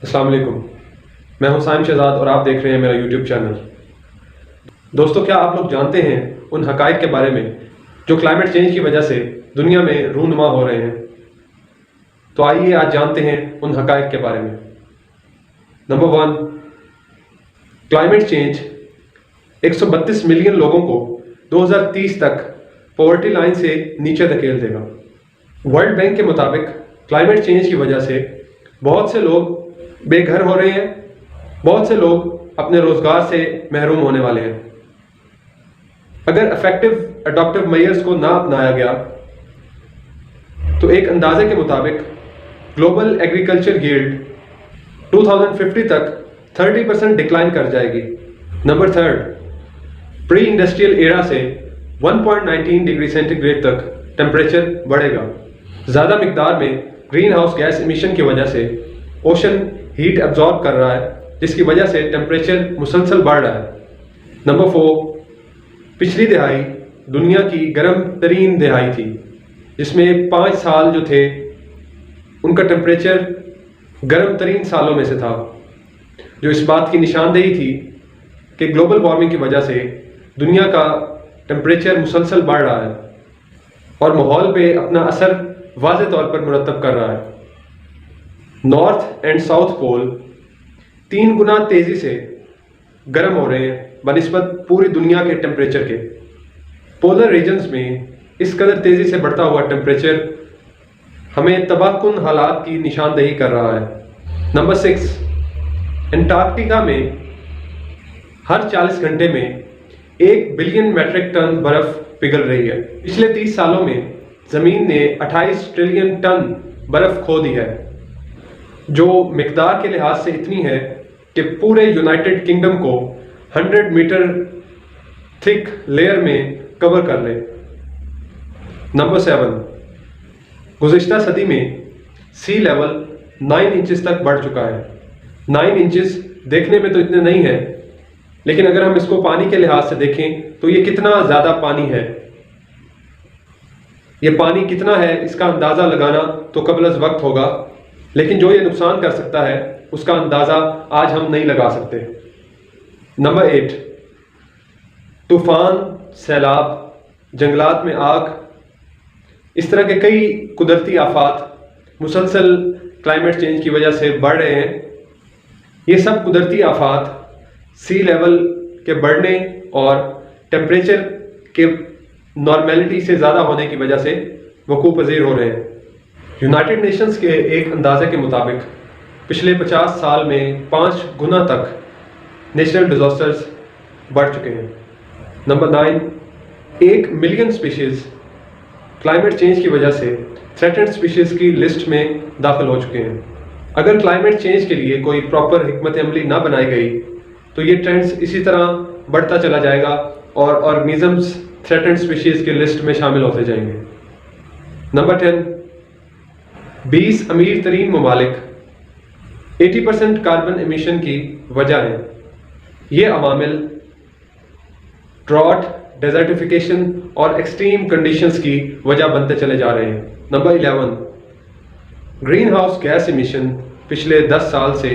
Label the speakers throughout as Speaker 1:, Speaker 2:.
Speaker 1: अस्सलाम वालेकुम। मैं हूं साइम शहजाद और आप देख रहे हैं मेरा यूट्यूब चैनल। दोस्तों, क्या आप लोग जानते हैं उन हकाइक के बारे में जो क्लाइमेट चेंज की वजह से दुनिया में रूनुमा हो रहे हैं? तो आइए आज जानते हैं उन हकाइक के बारे में। नंबर 1, क्लाइमेट चेंज 132 मिलियन लोगों को 2030 तक पॉवर्टी लाइन से नीचे धकेल देगा। वर्ल्ड बैंक के मुताबिक क्लाइमेट चेंज की वजह से बहुत से लोग बेघर हो रहे हैं, बहुत से लोग अपने रोजगार से महरूम होने वाले हैं। अगर इफेक्टिव अडॉप्टिव मेजर्स को ना अपनाया गया तो एक अंदाजे के मुताबिक ग्लोबल एग्रीकल्चर यील्ड 2050 तक 30% डिक्लाइन कर जाएगी। नंबर 3, प्री इंडस्ट्रियल एरा से 1.19 डिग्री सेंटीग्रेड तक टेम्परेचर बढ़ेगा। ज़्यादा मिकदार में ग्रीन हाउस गैस इमिशन की वजह से ओशन हीट एब्जॉर्ब कर रहा है, जिसकी वजह से टेम्परेचर मुसलसल बढ़ रहा है। नंबर 4, पिछली दिहाई दुनिया की गर्म तरीन दिहाई थी, जिसमें 5 साल जो थे उनका टेम्परेचर गर्म तरीन सालों में से था, जो इस बात की निशानदेही थी कि ग्लोबल वार्मिंग की वजह से दुनिया का टेम्परेचर मुसलसल बढ़ रहा है और माहौल पे अपना असर वाज़ेह तौर पर मुरतब कर रहा है। नॉर्थ एंड साउथ पोल 3 गुना तेज़ी से गर्म हो रहे हैं बनिस्बत पूरी दुनिया के टेम्परेचर के। पोलर रीजन्स में इस कदर तेज़ी से बढ़ता हुआ टेम्परेचर हमें तबाहकुन हालात की निशानदेही कर रहा है। नंबर 6, अंटार्कटिका में हर 40 घंटे में 1 बिलियन मेट्रिक टन बर्फ पिघल रही है। पिछले 30 सालों में ज़मीन ने 28 ट्रिलियन टन बर्फ खो दी है, जो मिकदार के लिहाज से इतनी है कि पूरे यूनाइटेड किंगडम को 100 मीटर थिक लेयर में कवर कर ले। नंबर 7, गुज़िश्ता सदी में सी लेवल 9 इंचेस तक बढ़ चुका है। 9 इंचेस देखने में तो इतने नहीं है, लेकिन अगर हम इसको पानी के लिहाज से देखें तो ये कितना ज़्यादा पानी है। ये पानी कितना है इसका अंदाज़ा लगाना तो कबल अज़ वक्त होगा, लेकिन जो ये नुकसान कर सकता है उसका अंदाज़ा आज हम नहीं लगा सकते। नंबर 8, तूफ़ान, सैलाब, जंगलात में आग, इस तरह के कई कुदरती आफात मुसलसल क्लाइमेट चेंज की वजह से बढ़ रहे हैं। ये सब कुदरती आफात सी लेवल के बढ़ने और टेम्परेचर के नॉर्मेलिटी से ज़्यादा होने की वजह से वकूफ़ पज़ीर हो रहे हैं। यूनाइटेड नेशंस के एक अंदाजे के मुताबिक पिछले 50 साल में 5 गुना तक नेचुरल डिज़ास्टर्स बढ़ चुके हैं। Number 9, 1 million species climate change की वजह से थ्रेटेंड स्पीशीज़ की लिस्ट में दाखिल हो चुके हैं। अगर क्लाइमेट चेंज के लिए कोई प्रॉपर हिकमत अमली ना बनाई गई तो ये ट्रेंड्स इसी तरह बढ़ता चला जाएगा और ऑर्गेनिजम्स थ्रेटेंड स्पीशीज़ की लिस्ट में शामिल होते जाएंगे। नंबर 10, 20 अमीर तरीन ममालिक 80% कार्बन एमिशन की वजह है। ये अवामिल ड्रॉट, डेजर्टिफिकेशन और एक्सट्रीम कंडीशंस की वजह बनते चले जा रहे हैं। Number 11, green house gas emission पिछले 10 साल से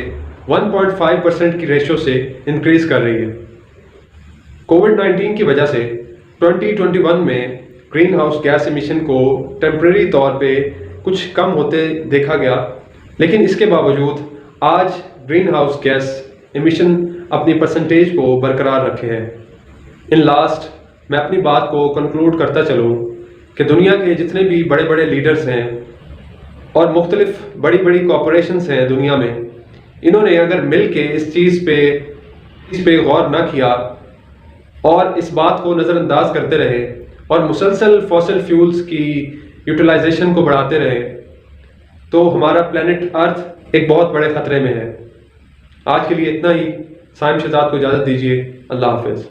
Speaker 1: 1.5% की रेशो से इंक्रीज कर रही है। कोविड-19 की वजह से 2021 में ग्रीन हाउस गैस एमिशन को टेम्परेरी तौर पे कुछ कम होते देखा गया, लेकिन इसके बावजूद आज ग्रीन हाउस गैस एमिशन अपनी परसेंटेज को बरकरार रखे हैं। इन लास्ट मैं अपनी बात को कंक्लूड करता चलूँ कि दुनिया के जितने भी बड़े बड़े लीडर्स हैं और मुख्तलिफ बड़ी बड़ी कॉरपोरेशंस हैं दुनिया में, इन्होंने अगर मिल के इस चीज़ पे गौर ना किया और इस बात को नज़रअंदाज करते रहे और मुसलसल फॉसिल फ्यूल्स की यूटिलाइजेशन को बढ़ाते रहे, तो हमारा प्लेनेट अर्थ एक बहुत बड़े ख़तरे में है। आज के लिए इतना ही। साइम शहजाद को इजाज़त दीजिए। अल्लाह हाफ़िज़।